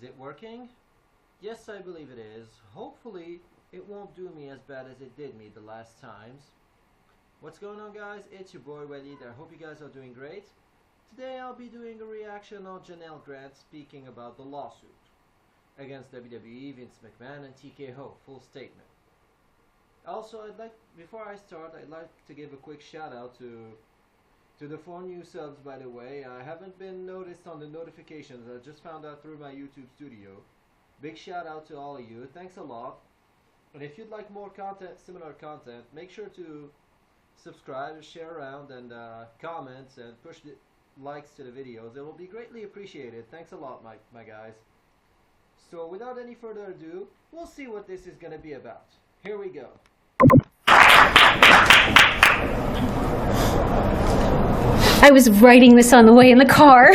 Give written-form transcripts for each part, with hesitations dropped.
it working? Yes, I believe it is. Hopefully, it won't do me as bad as it did me the last times. What's going on, guys? It's your boy Walid. I hope you guys are doing great. Today I'll be doing a reaction on Janel speaking about the lawsuit against WWE, Vince McMahon, and tkhoe. Full statement. Also, before I start, I'd like to give a quick shout out to the 4 new subs, by the way. I haven't been noticed on the notifications. I just found out through my YouTube studio. Big shout out to all of you. Thanks a lot. And if you'd like more content, similar content, make sure to subscribe, share around, and comment and push the likes to the videos. It will be greatly appreciated. Thanks a lot, my guys. So without any further ado, we'll see what this is going to be about. Here we go. I was writing this on the way in the car.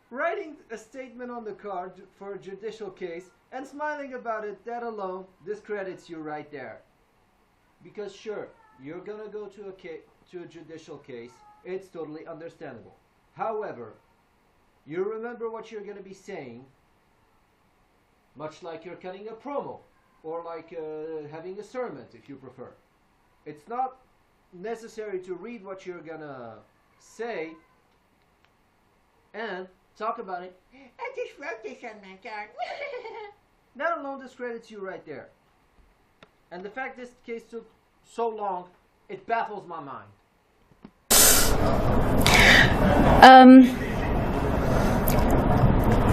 Writing a statement on the card for a judicial case and smiling about it, that alone discredits you right there. Because sure, you're gonna go to a judicial case. It's totally understandable. However, you remember what you're gonna be saying, much like you're cutting a promo or like having a sermon, if you prefer. It's not necessary to read what you're gonna say and talk about it. I just wrote this on my card. That alone discredits you right there. And the fact this case took so long, it baffles my mind.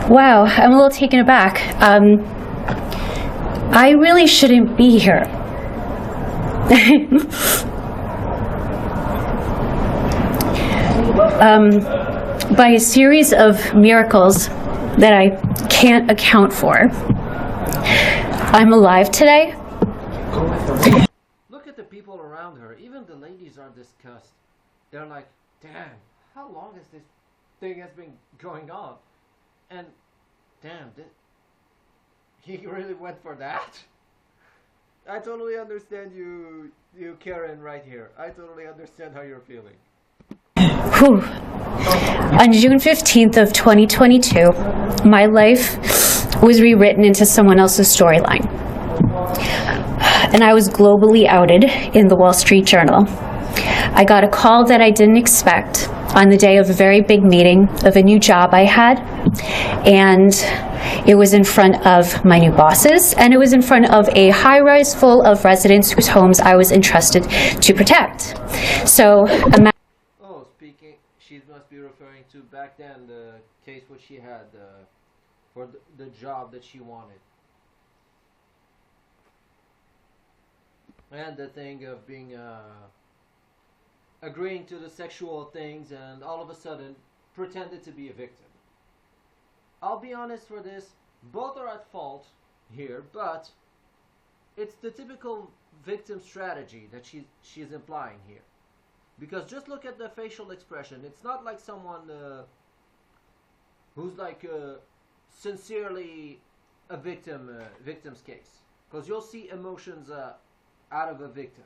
Wow, I'm a little taken aback. I really shouldn't be here. By a series of miracles that I can't account for, I'm alive today. Look at the people around her. Even the ladies are disgusted. They're like, damn, how long has this thing has been going on? And damn, he really went for that? I totally understand you Karen right here. I totally understand how you're feeling. Whew. On June 15th of 2022, my life was rewritten into someone else's storyline. And I was globally outed in the Wall Street Journal. I got a call that I didn't expect on the day of a very big meeting of a new job I had. And it was in front of my new bosses, and it was in front of a high-rise full of residents whose homes I was entrusted to protect. So, she must be referring to back then the case which she had for the job that she wanted. And the thing of being, agreeing to the sexual things and all of a sudden pretended to be a victim. I'll be honest for this, both are at fault here, but it's the typical victim strategy that she's implying here. Because just look at the facial expression. It's not like someone who's like sincerely a victim's case. Because you'll see emotions out of a victim.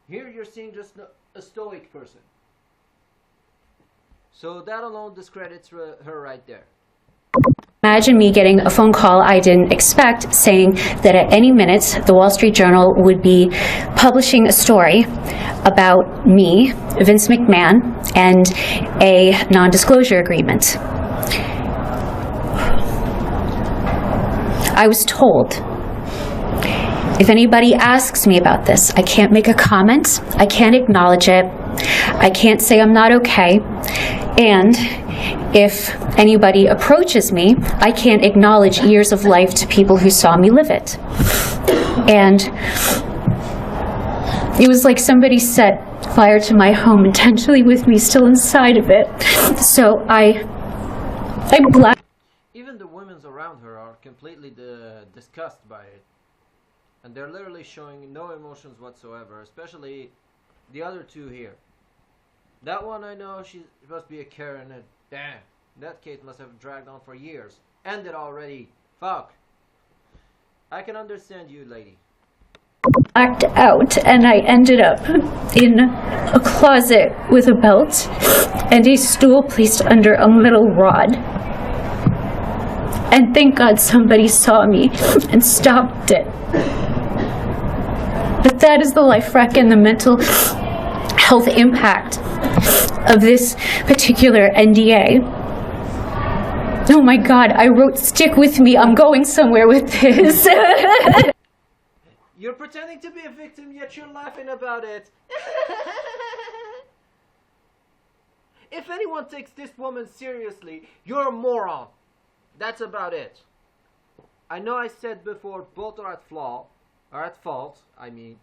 Here you're seeing just a stoic person. So that alone discredits her right there. Imagine me getting a phone call I didn't expect saying that at any minute the Wall Street Journal would be publishing a story about me, Vince McMahon, and a non-disclosure agreement. I was told, if anybody asks me about this, I can't make a comment, I can't acknowledge it, I can't say I'm not okay, and if anybody approaches me, I can't acknowledge years of life to people who saw me live it. And it was like somebody set fire to my home intentionally with me still inside of it. So I'm glad. Even the women around her are completely disgusted by it. And they're literally showing no emotions whatsoever, especially the other two here. That one I know, she must be a Karen, and damn, that case must have dragged on for years. Ended already. Fuck. I can understand you, lady. Blacked out, and I ended up in a closet with a belt and a stool placed under a metal rod. And thank God somebody saw me and stopped it. But that is the life wreck and the mental health impact of this particular NDA. Oh my God, I wrote "stick with me, I'm going somewhere with this." You're pretending to be a victim, yet you're laughing about it. If anyone takes this woman seriously, you're a moron. That's about it. I know I said before both are at fault, I mean.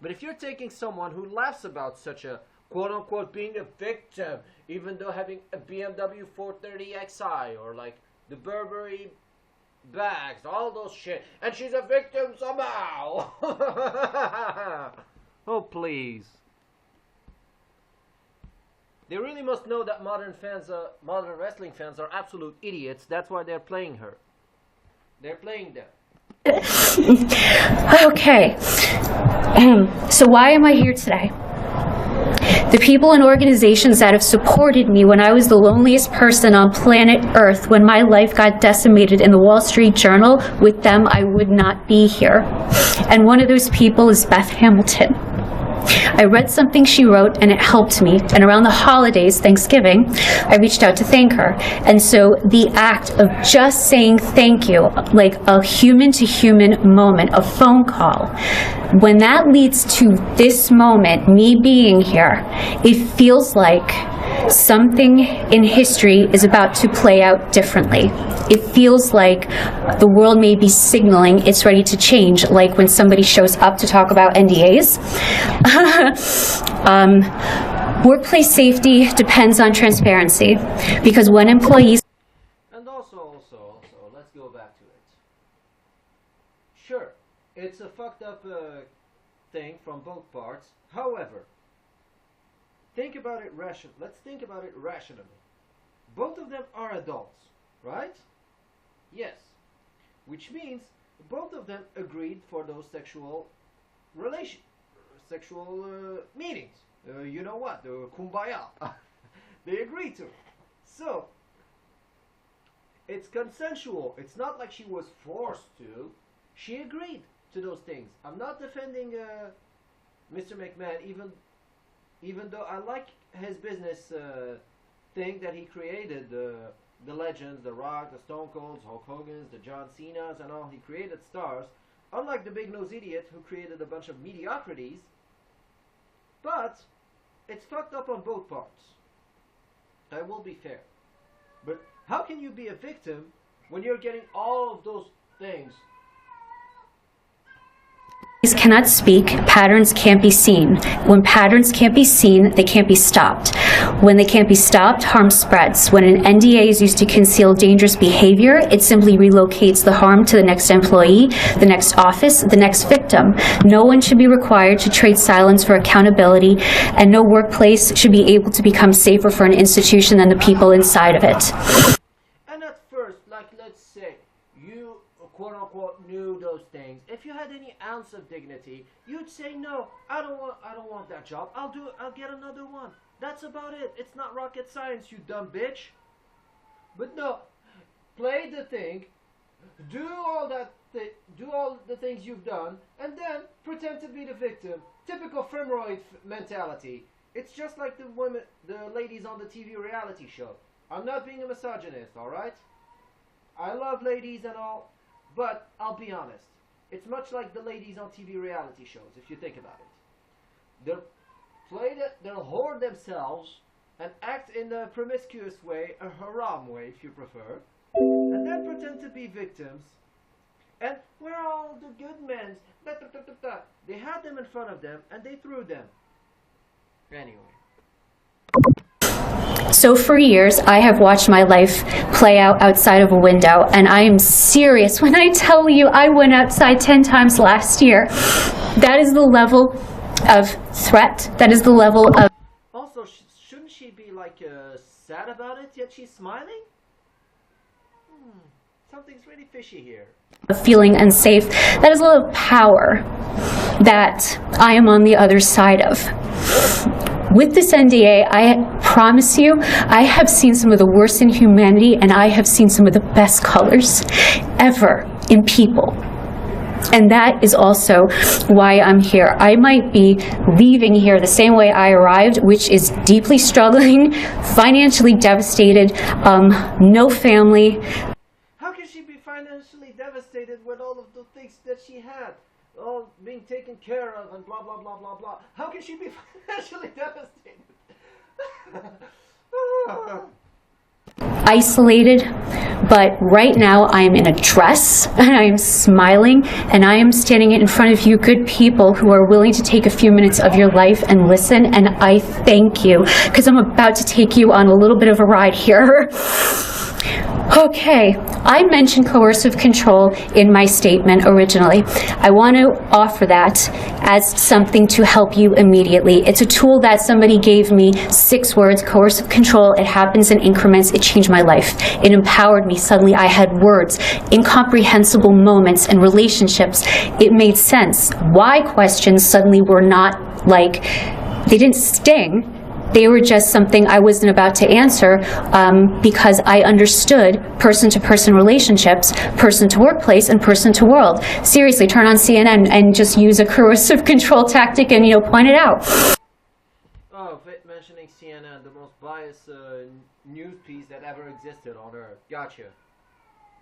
But if you're taking someone who laughs about such a quote-unquote being a victim, even though having a BMW 430xi or like the Burberry bags, all those shit, and she's a victim somehow. Oh, please. They really must know that modern wrestling fans are absolute idiots. That's why they're playing her. They're playing them. Okay. So why am I here today? The people and organizations that have supported me when I was the loneliest person on planet Earth, when my life got decimated in the Wall Street Journal, with them I would not be here. And one of those people is Beth Hamilton. I read something she wrote and it helped me, and around the holidays, Thanksgiving, I reached out to thank her. And so the act of just saying thank you, like a human-to-human moment, a phone call, when that leads to this moment, me being here, it feels like something in history is about to play out differently. It feels like the world may be signaling it's ready to change, like when somebody shows up to talk about NDAs. Workplace safety depends on transparency, because when employees... And also, let's go back to it. Sure, it's a fucked up thing from both parts. However, let's think about it rationally. Both of them are adults, right? Yes. Which means both of them agreed for those sexual meetings. You know what? The kumbaya. They agreed to. So, it's consensual. It's not like she was forced to. She agreed to those things. I'm not defending Mr. McMahon, even though I like his business thing that he created, the legends, The Rock, the Stone Colds, Hulk Hogan's, the John Cena's and all. He created stars, unlike the big nose idiot who created a bunch of mediocrities. But it's fucked up on both parts. I will be fair. But how can you be a victim when you're getting all of those things? Cannot speak, patterns can't be seen. When patterns can't be seen, they can't be stopped. When they can't be stopped, harm spreads. When an NDA is used to conceal dangerous behavior, it simply relocates the harm to the next employee, the next office, the next victim. No one should be required to trade silence for accountability, and no workplace should be able to become safer for an institution than the people inside of it. And at first, like let's say, you quote-unquote knew those things. If you had any ounce of dignity, you'd say, no, I don't want that job. I'll get another one. That's about it. It's not rocket science, you dumb bitch. But no, play the thing, do all the things you've done, and then pretend to be the victim. Typical femoid mentality. It's just like the ladies on the TV reality show. I'm not being a misogynist, alright? I love ladies and all, but I'll be honest. It's much like the ladies on TV reality shows, if you think about it. They'll whore themselves and act in a promiscuous way, a haram way if you prefer, and then pretend to be victims. And we're all the good men. They had them in front of them and they threw them. Anyway. So for years, I have watched my life play out outside of a window, and I am serious when I tell you I went outside 10 times last year. That is the level of threat. That is the level of... Also, shouldn't she be like sad about it, yet she's smiling? Something's really fishy here. Feeling unsafe. That is a lot of power that I am on the other side of. with this NDA, I promise you, I have seen some of the worst in humanity, and I have seen some of the best colors ever in people. And that is also why I'm here. I might be leaving here the same way I arrived, which is deeply struggling, financially devastated, no family. How can she be financially devastated with all of the things that she had? All being taken care of and blah, blah, blah, blah, blah. How can she be financially devastated? Isolated, but right now I am in a dress and I am smiling and I am standing in front of you good people who are willing to take a few minutes of your life and listen, and I thank you because I'm about to take you on a little bit of a ride here. Okay, I mentioned coercive control in my statement originally. I want to offer that as something to help you immediately. It's a tool that somebody gave me, 6 words, coercive control. It happens in increments. It changed my life. It empowered me. Suddenly I had words, incomprehensible moments and relationships. It made sense. Why questions suddenly were not like, they didn't sting. They were just something I wasn't about to answer because I understood person-to-person relationships, person-to-workplace, and person-to-world. Seriously, turn on CNN and just use a coercive control tactic and, point it out. Oh, mentioning CNN, the most biased news piece that ever existed on Earth. Gotcha.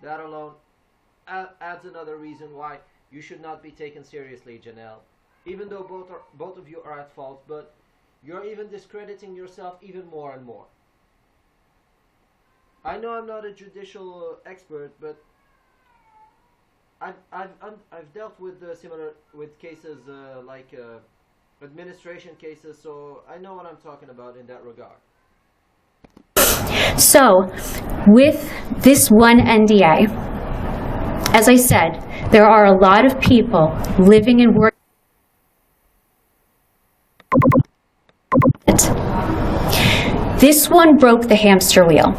That alone adds another reason why you should not be taken seriously, Janelle. Even though both of you are at fault, but you're even discrediting yourself even more and more. I know I'm not a judicial expert, but I've dealt with similar cases like administration cases, so I know what I'm talking about in that regard. So, with this one NDA, as I said, there are a lot of people living and working. This one broke the hamster wheel.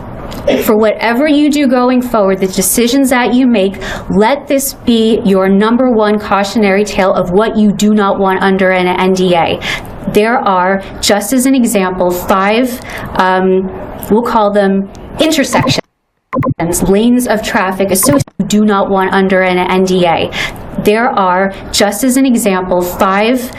For whatever you do going forward, the decisions that you make, let this be your number one cautionary tale of what you do not want under an NDA. There are, just as an example, 5, we'll call them intersections, lanes of traffic associated you do not want under an NDA. There are, just as an example, 5,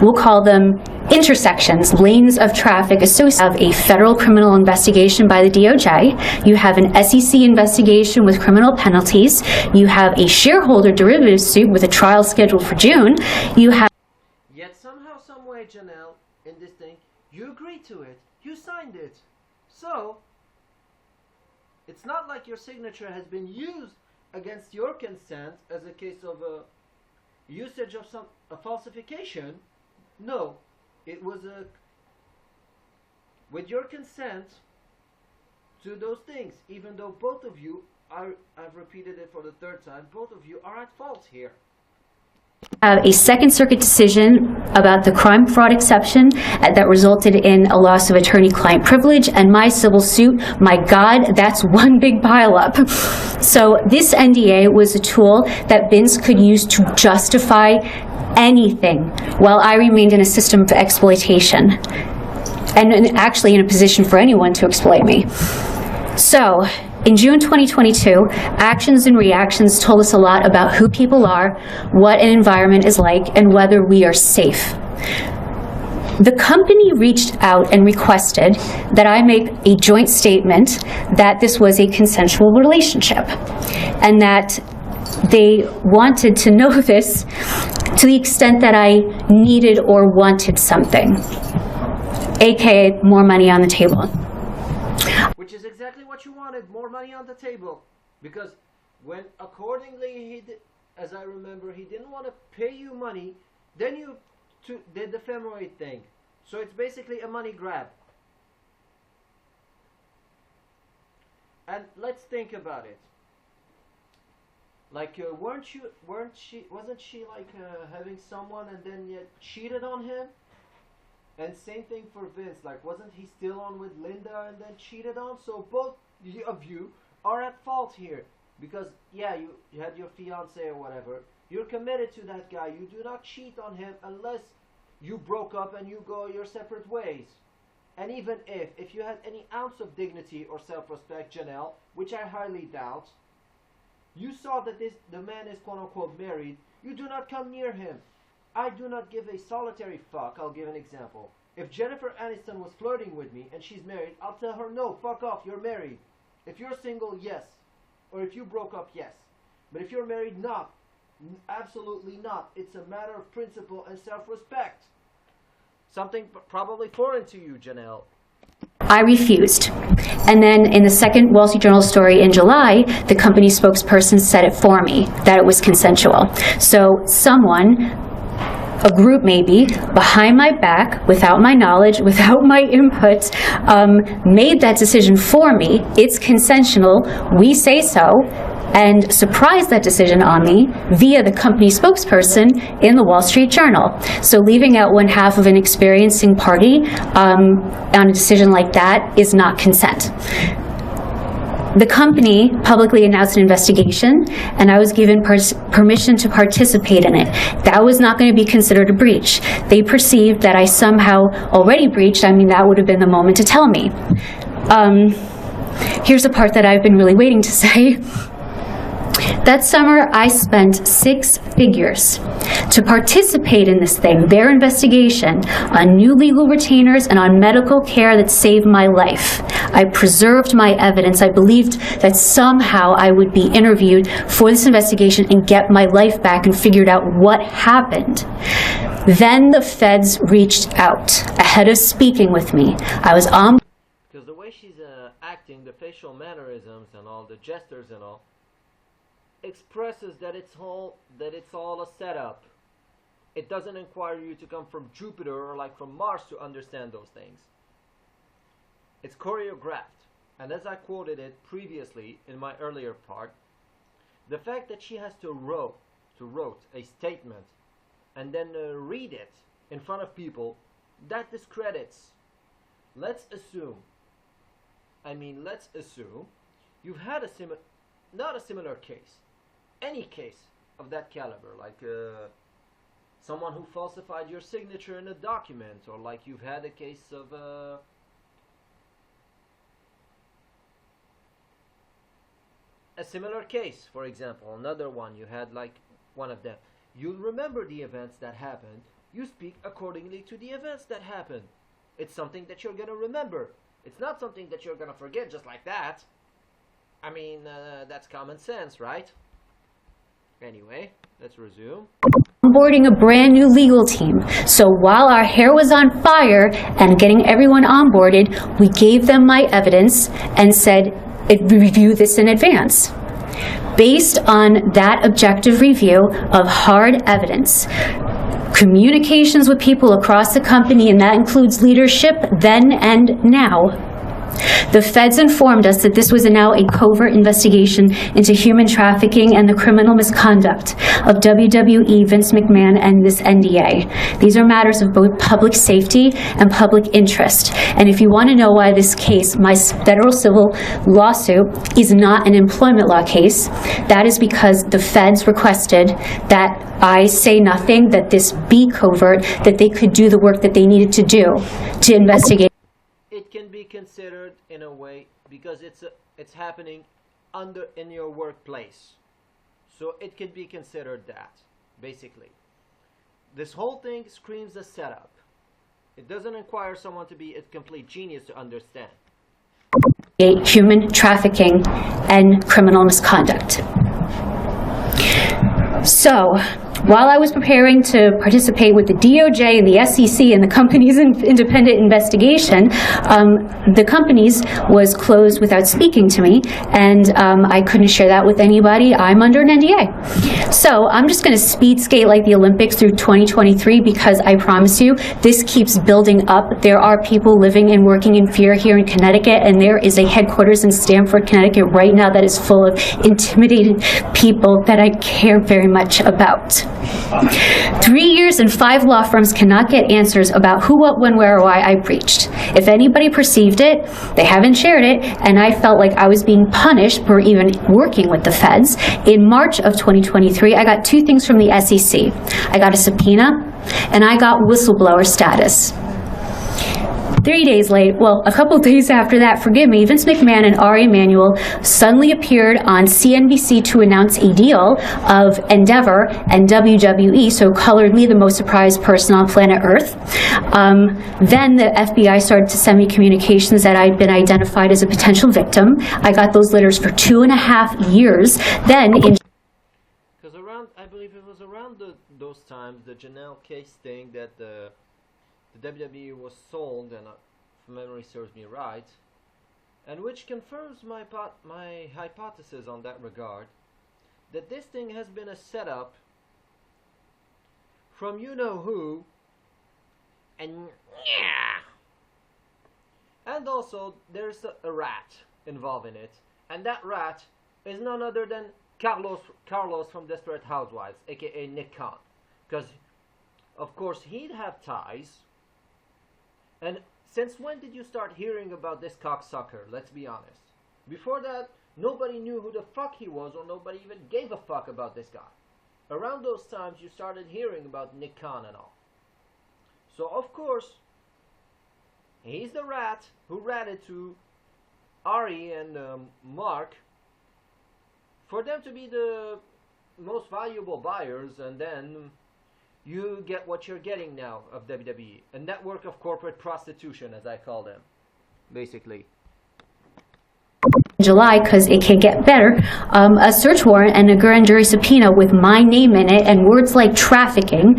we'll call them intersections, lanes of traffic associated with a federal criminal investigation by the DOJ. You have an SEC investigation with criminal penalties. You have a shareholder derivative suit with a trial scheduled for June. You have. Yet somehow, some way, Janelle, in this thing, you agreed to it. You signed it. So, it's not like your signature has been used against your consent as a case of a usage of a falsification. No. It was with your consent to those things, even though both of you are, I've repeated it for the 3rd time, both of you are at fault here. A Second Circuit decision about the crime fraud exception that resulted in a loss of attorney-client privilege, and my civil suit. My God, that's one big pileup. So this NDA was a tool that Vince could use to justify anything while I remained in a system of exploitation, and actually in a position for anyone to exploit me. So, in June 2022, actions and reactions told us a lot about who people are, what an environment is like, and whether we are safe. The company reached out and requested that I make a joint statement that this was a consensual relationship, and that they wanted to know this to the extent that I needed or wanted something, aka more money on the table. Which is exactly what you wanted, more money on the table. Because when accordingly as I remember, he didn't want to pay you money, then you did the ephemeroid thing. So it's basically a money grab. And let's think about it. Like, wasn't she like having someone and then yet cheated on him? And same thing for Vince. Like, wasn't he still on with Linda and then cheated on? So both of you are at fault here. Because, yeah, you had your fiance or whatever. You're committed to that guy. You do not cheat on him unless you broke up and you go your separate ways. And even if you had any ounce of dignity or self-respect, Janelle, which I highly doubt, you saw that the man is quote-unquote married, you do not come near him. I do not give a solitary fuck. I'll give an example. If Jennifer Aniston was flirting with me and she's married, I'll tell her, no, fuck off, you're married. If you're single, yes. Or if you broke up, yes. But if you're married, not. Absolutely not. It's a matter of principle and self-respect. Something probably foreign to you, Janelle. I refused. And then in the second Wall Street Journal story in July, the company spokesperson said it for me, that it was consensual. So someone, a group maybe, behind my back, without my knowledge, without my input, made that decision for me. It's consensual. We say so. And surprised that decision on me via the company spokesperson in the Wall Street Journal. So leaving out one half of an experiencing party on a decision like that is not consent. The company publicly announced an investigation, and I was given permission to participate in it. That was not going to be considered a breach. They perceived that I somehow already breached. I mean, that would have been the moment to tell me. Here's the part that I've been really waiting to say. That summer, I spent 6 figures to participate in this thing, their investigation, on new legal retainers and on medical care that saved my life. I preserved my evidence. I believed that somehow I would be interviewed for this investigation and get my life back and figured out what happened. Then the feds reached out ahead of speaking with me. I was on... Because the way she's acting, the facial mannerisms and all, the gestures and all, expresses that it's all a setup. It doesn't require you to come from Jupiter or like from Mars to understand those things. It's choreographed. And as I quoted it previously in my earlier part, the fact that she has to wrote a statement and then read it in front of people, that discredits. Let's assume you've had not a similar case, any case of that caliber, like someone who falsified your signature in a document, or like you've had a case of a similar case, for example, another one, you had like one of them. You'll remember the events that happened. You speak accordingly to the events that happened. It's something that you're going to remember. It's not something that you're going to forget just like that. I mean, that's common sense, right? Anyway, let's resume. Onboarding a brand new legal team. So while our hair was on fire and getting everyone onboarded, we gave them my evidence and said, review this in advance. Based on that objective review of hard evidence, communications with people across the company, and that includes leadership then and now, the feds informed us that this was now a covert investigation into human trafficking and the criminal misconduct of WWE, Vince McMahon, and this NDA. These are matters of both public safety and public interest. And if you want to know why this case, my federal civil lawsuit, is not an employment law case, that is because the feds requested that I say nothing, that this be covert, that they could do the work that they needed to do to investigate. It can be considered in a way because it's happening in your workplace, so it can be considered that. Basically, this whole thing screams a setup. It doesn't require someone to be a complete genius to understand. Human trafficking and criminal misconduct. So, while I was preparing to participate with the DOJ and the SEC and the company's independent investigation, the company's was closed without speaking to me, and I couldn't share that with anybody. I'm under an NDA. So I'm just going to speed skate like the Olympics through 2023 because I promise you, this keeps building up. There are people living and working in fear here in Connecticut, and there is a headquarters in Stamford, Connecticut right now that is full of intimidated people that I care very much about. 3 years and 5 law firms cannot get answers about who, what, when, where, or why I breached. If anybody perceived it, they haven't shared it, and I felt like I was being punished for even working with the feds. In March of 2023, I got 2 things from the SEC. I got a subpoena and I got whistleblower status. 3 days late, well, a couple days after that, forgive me, Vince McMahon and Ari Emanuel suddenly appeared on CNBC to announce a deal of Endeavor and WWE, so coloredly the most surprised person on planet Earth. Then the FBI started to send me communications that I'd been identified as a potential victim. I got those letters for 2.5 years. Then in... Because around, I believe it was around those times, the Janelle case thing that the WWE was sold, and if memory serves me right, and which confirms my hypothesis on that regard, that this thing has been a setup from you-know-who, and also there's a rat involved in it, and that rat is none other than Carlos from Desperate Housewives, aka Nick Khan, because of course he'd have ties. And since when did you start hearing about this cocksucker? Let's be honest. Before that, nobody knew who the fuck he was, or nobody even gave a fuck about this guy. Around those times, you started hearing about Nick Khan and all. So, of course, he's the rat who ratted to Ari and Mark for them to be the most valuable buyers, and then you get what you're getting now of WWE, a network of corporate prostitution, as I call them, basically. July, because it can get better, a search warrant and a grand jury subpoena with my name in it and words like trafficking.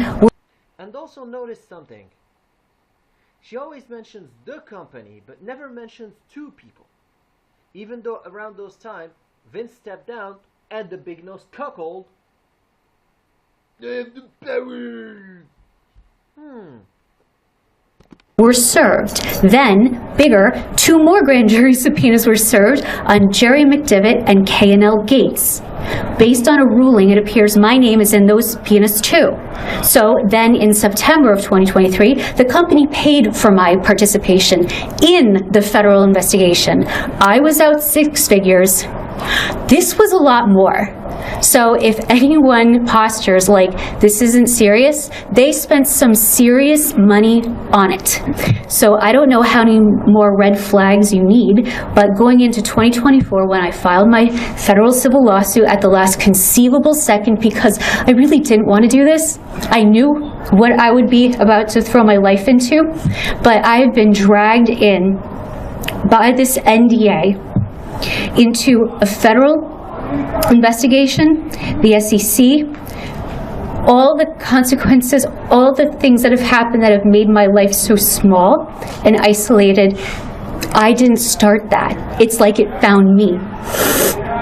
And also notice something. She always mentions the company, but never mentions two people. Even though around those times, Vince stepped down and the big-nosed cuckold, they have the power. Were served. Then, bigger, 2 more grand jury subpoenas were served on Jerry McDevitt and K&L Gates. Based on a ruling, it appears my name is in those subpoenas too. So then in September of 2023, the company paid for my participation in the federal investigation. I was out 6 figures. This was a lot more. So if anyone postures like this isn't serious, they spent some serious money on it. So I don't know how many more red flags you need, but going into 2024, when I filed my federal civil lawsuit at the last conceivable second, because I really didn't want to do this, I knew what I would be about to throw my life into, but I have been dragged in by this NDA into a federal investigation, the SEC, all the consequences, all the things that have happened that have made my life so small and isolated. I didn't start that. It's like it found me.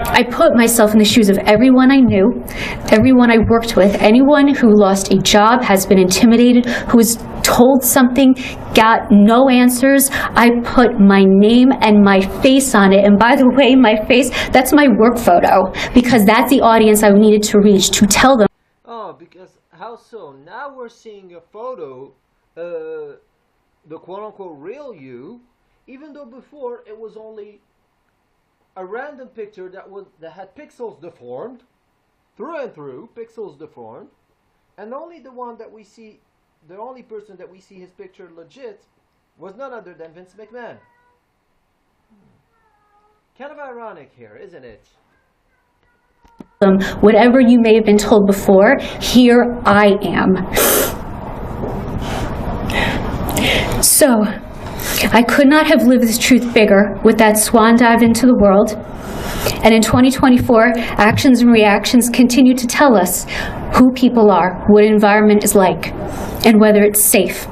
I put myself in the shoes of everyone I knew, everyone I worked with, anyone who lost a job, has been intimidated, who was told something, got no answers. I put my name and my face on it. And by the way, my face, that's my work photo, because that's the audience I needed to reach, to tell them. Oh, because how so? Now we're seeing a photo, the quote-unquote real you, even though before it was only a random picture that had pixels deformed, through and through, pixels deformed, and only the one that we see, the only person that we see his picture legit, was none other than Vince McMahon. Kind of ironic here, isn't it? Whatever you may have been told before, here I am. So, I could not have lived this truth bigger with that swan dive into the world. And in 2024, actions and reactions continue to tell us who people are, what environment is like, and whether it's safe.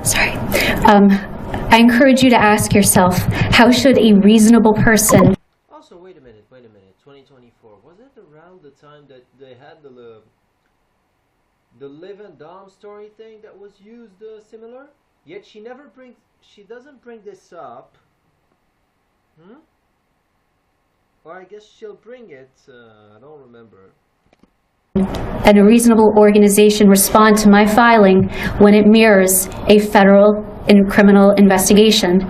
Sorry. I encourage you to ask yourself, how should a reasonable person... Also, wait a minute. 2024, was it around the time that they had the Liv and Dom story thing that was used similar? Yet she doesn't bring this up. Or I guess she'll bring it, I don't remember. And a reasonable organization respond to my filing when it mirrors a federal and criminal investigation.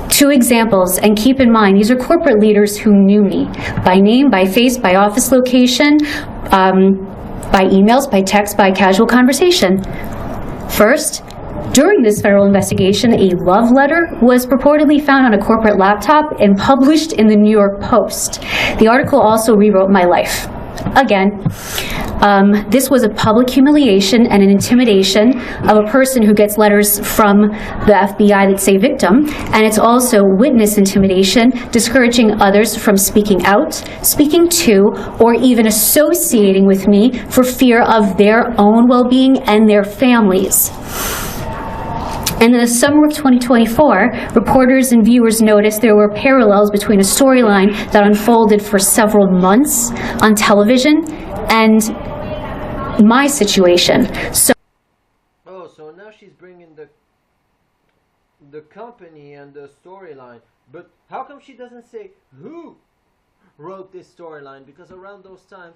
2 examples, and keep in mind, these are corporate leaders who knew me by name, by face, by office location, by emails, by text, by casual conversation. First, during this federal investigation, a love letter was purportedly found on a corporate laptop and published in the New York Post. The article also rewrote my life. Again, this was a public humiliation and an intimidation of a person who gets letters from the FBI that say victim, and it's also witness intimidation, discouraging others from speaking out, speaking to, or even associating with me for fear of their own well-being and their families. And in the summer of 2024, reporters and viewers noticed there were parallels between a storyline that unfolded for several months on television and my situation. So now she's bringing the company and the storyline. But how come she doesn't say who wrote this storyline? Because around those times,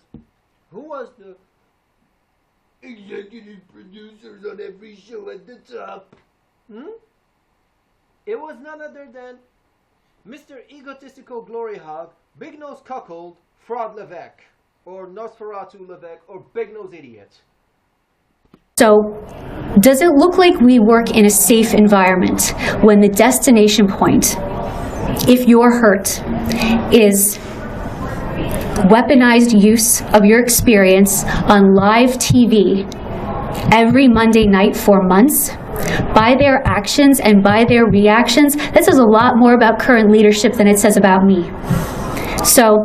who was the executive producers on every show at the top? It was none other than Mr. Egotistical Glory Hog, Big Nose Cuckold, Fraud Levesque, or Nosferatu Levesque, or Big Nose Idiot. So, does it look like we work in a safe environment when the destination point, if you're hurt, is weaponized use of your experience on live TV every Monday night for months? By their actions and by their reactions, that says a lot more about current leadership than it says about me. So,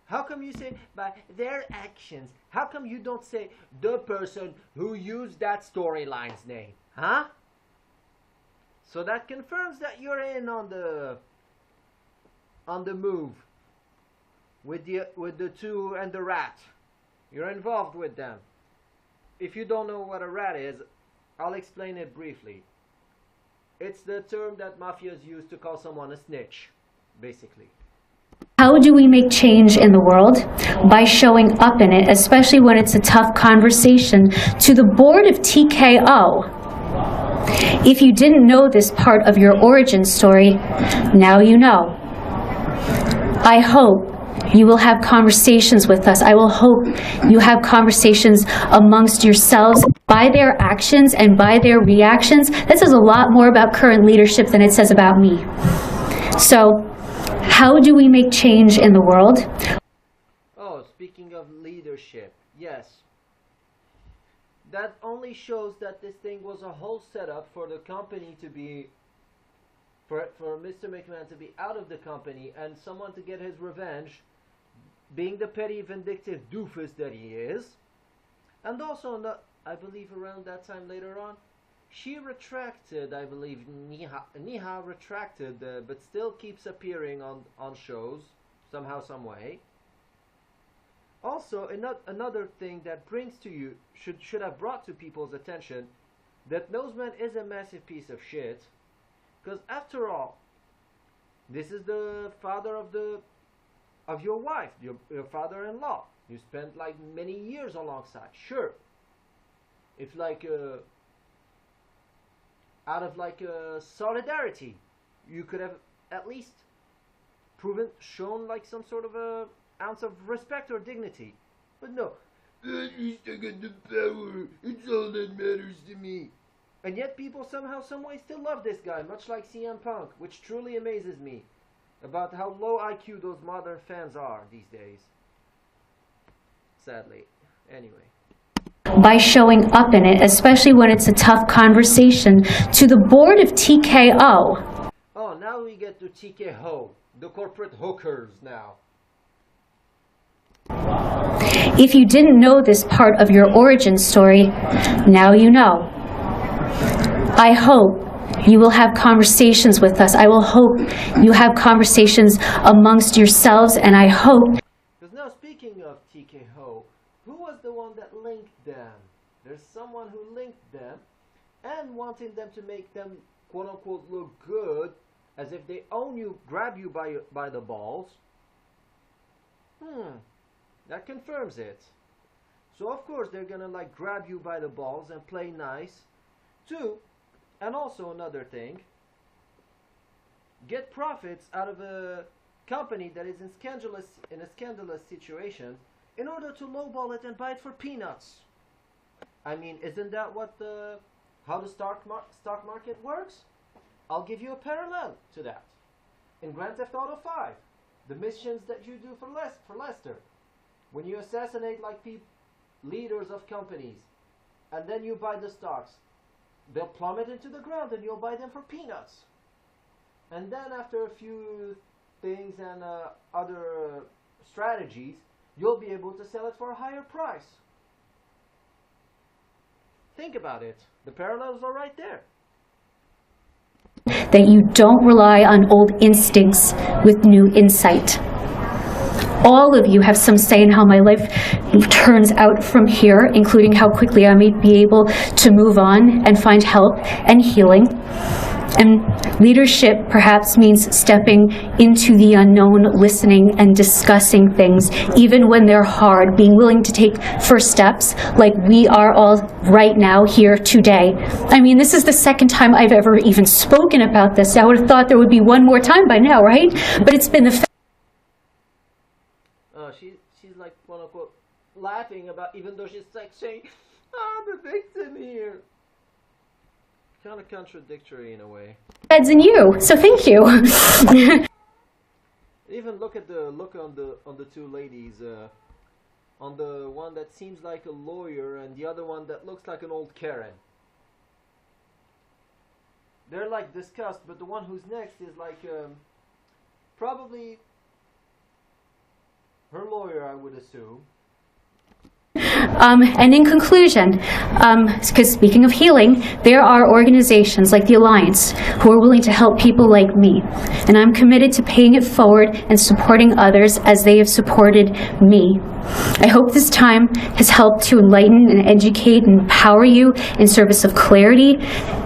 how come you say by their actions? How come you don't say the person who used that storyline's name? Huh? So that confirms that you're in on the move with the two and the rat. You're involved with them. If you don't know what a rat is, I'll explain it briefly. It's the term that mafias use to call someone a snitch, basically. How do we make change in the world? By showing up in it, especially when it's a tough conversation, to the board of TKO. If you didn't know this part of your origin story, now you know. I hope you will have conversations with us. I will hope you have conversations amongst yourselves. By their actions and by their reactions, that says a lot more about current leadership than it says about me. So, how do we make change in the world? Oh, speaking of leadership, yes. That only shows that this thing was a whole setup for the company to be, for Mr. McMahon to be out of the company and someone to get his revenge, being the petty, vindictive doofus that he is. And also, I believe around that time later on, she retracted, I believe Neha retracted, but still keeps appearing on shows, somehow, some way. Also, another thing that brings to you, should have brought to people's attention, that Noseman is a massive piece of shit. Because after all, this is the father of your wife, your father-in-law. You spent like many years alongside. Sure, if like out of like solidarity, you could have at least shown like some sort of a ounce of respect or dignity. But no, at least I got the power. It's all that matters to me. And yet people somehow, some way still love this guy, much like CM Punk, which truly amazes me about how low IQ those modern fans are these days. Sadly. Anyway. By showing up in it, especially when it's a tough conversation, to the board of TKO. Oh, now we get to tkhoe, the corporate hookers now. If you didn't know this part of your origin story, now you know. I hope you will have conversations with us. I will hope you have conversations amongst yourselves, and I hope... Because now, speaking of tkhoe, who was the one that linked them? There's someone who linked them and wanting them to make them quote-unquote look good, as if they own you, grab you by the balls. That confirms it. So of course they're gonna like grab you by the balls and play nice. Two, and also another thing, get profits out of a company that is in a scandalous situation in order to lowball it and buy it for peanuts. I mean, isn't that what how the stock market works? I'll give you a parallel to that. In Grand Theft Auto 5, the missions that you do for Lester, when you assassinate like leaders of companies, and then you buy the stocks, they'll plummet into the ground and you'll buy them for peanuts. And then after a few things and other strategies, you'll be able to sell it for a higher price. Think about it. The parallels are right there. That you don't rely on old instincts with new insight. All of you have some say in how my life turns out from here, including how quickly I may be able to move on and find help and healing. And leadership perhaps means stepping into the unknown, listening and discussing things, even when they're hard, being willing to take first steps like we are all right now here today. I mean, this is the second time I've ever even spoken about this. I would have thought there would be one more time by now, right? But it's been the she's like, quote unquote, laughing about, even though she's like saying, I'm the victim here. Kind of contradictory in a way. feds in you, so thank you. Even look at the look on the two ladies. On the one that seems like a lawyer and the other one that looks like an old Karen. They're like discussed, but the one who's next is like probably her lawyer, I would assume. And in conclusion, because speaking of healing, there are organizations like the Alliance who are willing to help people like me. And I'm committed to paying it forward and supporting others as they have supported me. I hope this time has helped to enlighten and educate and empower you in service of clarity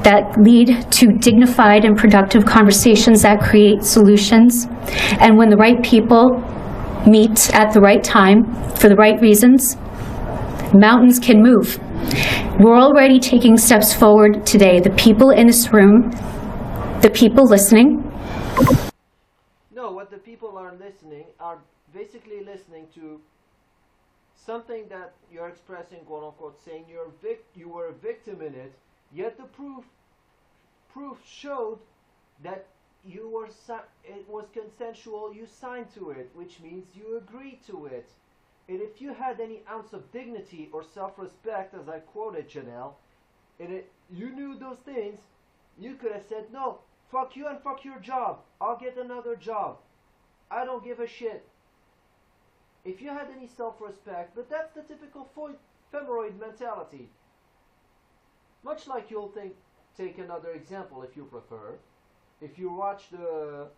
that lead to dignified and productive conversations that create solutions. And when the right people meet at the right time for the right reasons, mountains can move. We're already taking steps forward today. The people in this room, the people listening. No, what the people are listening are basically listening to something that you're expressing, quote unquote, saying you were a victim in it, yet the proof showed that it was consensual, you signed to it, which means you agreed to it. And if you had any ounce of dignity or self-respect, as I quoted Janelle, you knew those things, you could have said, no, fuck you and fuck your job. I'll get another job. I don't give a shit. If you had any self-respect, but that's the typical femeroid mentality. Much like you'll take another example if you prefer. If you watch the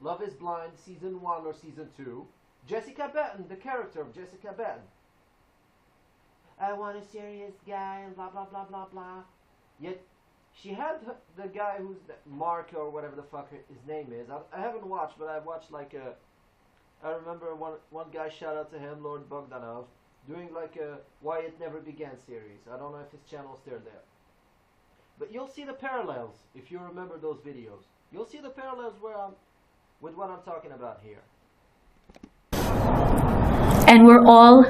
Love is Blind Season 1 or Season 2, Jessica Batten, the character of Jessica Batten. I want a serious guy and blah blah blah blah blah. Yet she had the guy who's Mark or whatever the fuck his name is. I haven't watched, but I've watched like I remember one guy, shout out to him, Lord Bogdanov, doing like a Why It Never Began series. I don't know if his channel's still there. But you'll see the parallels if you remember those videos. You'll see the parallels with what I'm talking about here. And we're all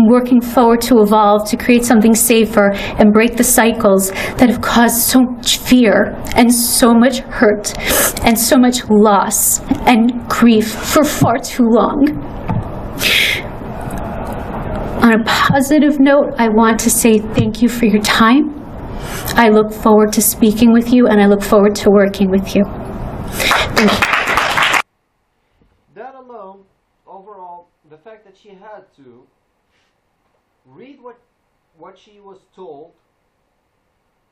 working forward to evolve, to create something safer and break the cycles that have caused so much fear and so much hurt and so much loss and grief for far too long. On a positive note, I want to say thank you for your time. I look forward to speaking with you, and I look forward to working with you. Thank you. That alone, overall, the fact that she had to read what she was told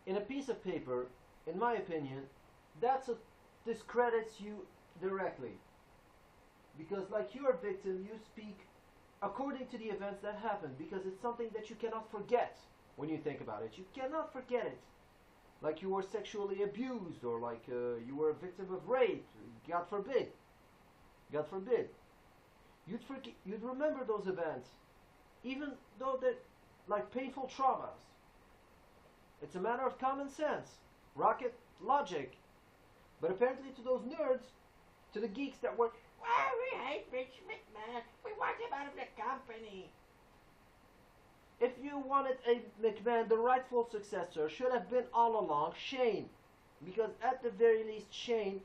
in a piece of paper, in my opinion, discredits you directly. Because like you're a victim, you speak according to the events that happened, because it's something that you cannot forget when you think about it. You cannot forget it. Like you were sexually abused, or like you were a victim of rape, God forbid. God forbid. You'd remember those events, even though they're like painful traumas. It's a matter of common sense, rocket logic. But apparently to those nerds, to the geeks that were, well, we hate Rich McMahon, we want him out of the company. If you wanted a McMahon, the rightful successor should have been all along Shane. Because at the very least, Shane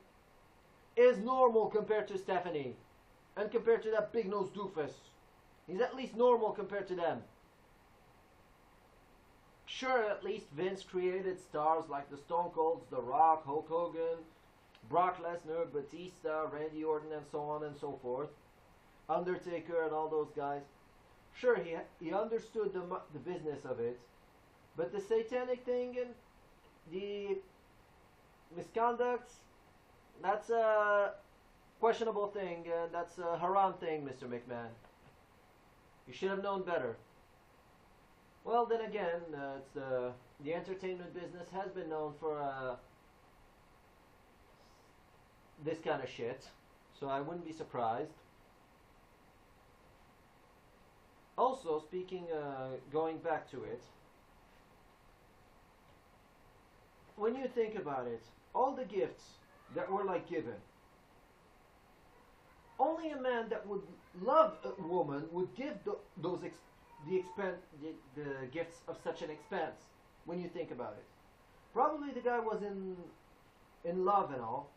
is normal compared to Stephanie. And compared to that big-nosed doofus. He's at least normal compared to them. Sure, at least Vince created stars like the Stone Colds, The Rock, Hulk Hogan, Brock Lesnar, Batista, Randy Orton, and so on and so forth. Undertaker and all those guys. Sure, he understood the business of it. But the satanic thing and the misconduct, that's a questionable thing. That's a haram thing, Mr. McMahon. You should have known better. Well, then again, the entertainment business has been known for this kind of shit, so I wouldn't be surprised. Also, going back to it, when you think about it, all the gifts that were like given, only a man that would love a woman would give the gifts of such an expense. When you think about it, probably the guy was in love and all,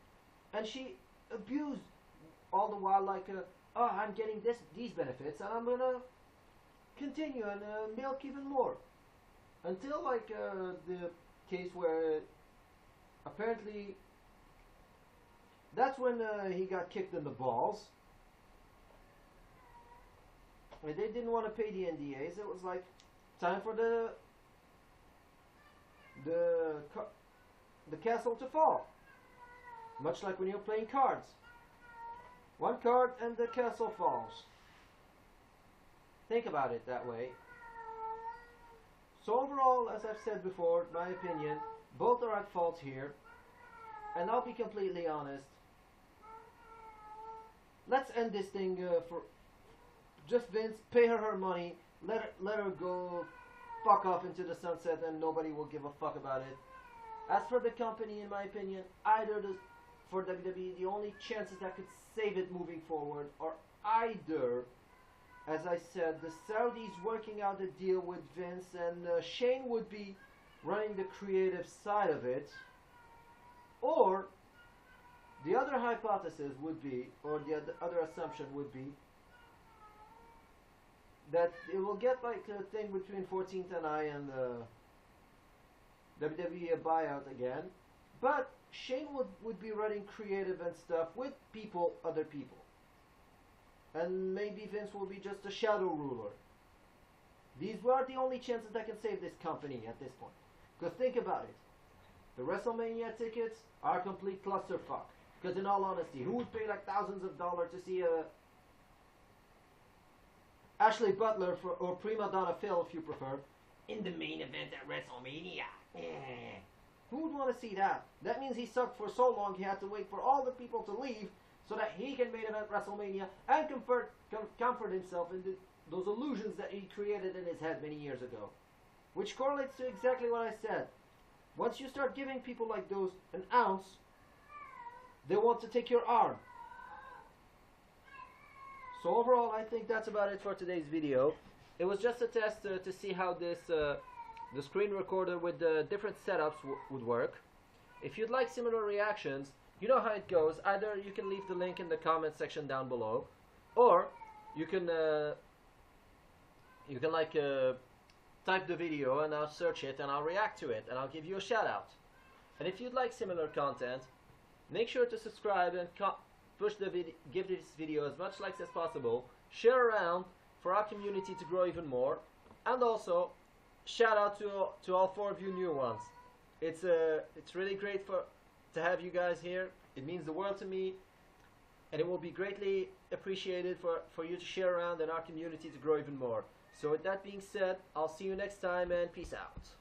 and she abused all the while, like, oh, I'm getting these benefits, and I'm gonna continue and milk even more, until like the case where apparently that's when he got kicked in the balls. They didn't want to pay the NDAs. It was like time for the castle to fall. Much like when you're playing cards. One card and the castle falls. Think about it that way. So overall, as I've said before, my opinion, both are at fault here. And I'll be completely honest. Let's end this thing for just Vince. Pay her money. Let her go fuck off into the sunset, and nobody will give a fuck about it. As for the company, in my opinion, for WWE, the only chances that could save it moving forward are either, as I said, the Saudis working out a deal with Vince, and Shane would be running the creative side of it, or the other hypothesis would be, or the other assumption would be, that it will get like a thing between 14th and I and WWE a buyout again, but Shane would be running creative and stuff with other people. And maybe Vince will be just a shadow ruler. These were the only chances that can save this company at this point. Because think about it. The WrestleMania tickets are a complete clusterfuck. Because in all honesty, who would pay like thousands of dollars to see Ashley Butler or Prima Donna Phil, if you prefer, in the main event at WrestleMania? Who would want to see that? That means he sucked for so long he had to wait for all the people to leave so that he can main event WrestleMania and comfort himself in those illusions that he created in his head many years ago. Which correlates to exactly what I said. Once you start giving people like those an ounce, they want to take your arm. So overall, I think that's about it for today's video. It was just a test to see how this the screen recorder with the different setups would work. If you'd like similar reactions, you know how it goes. Either you can leave the link in the comment section down below, or you can like type the video and I'll search it and I'll react to it and I'll give you a shout out. And if you'd like similar content, make sure to subscribe and give this video as much likes as possible. Share around for our community to grow even more, and also shout out to all 4 of you new ones. It's really great to have you guys here. It means the world to me, and it will be greatly appreciated for you to share around and our community to grow even more. So with that being said, I'll see you next time, and peace out.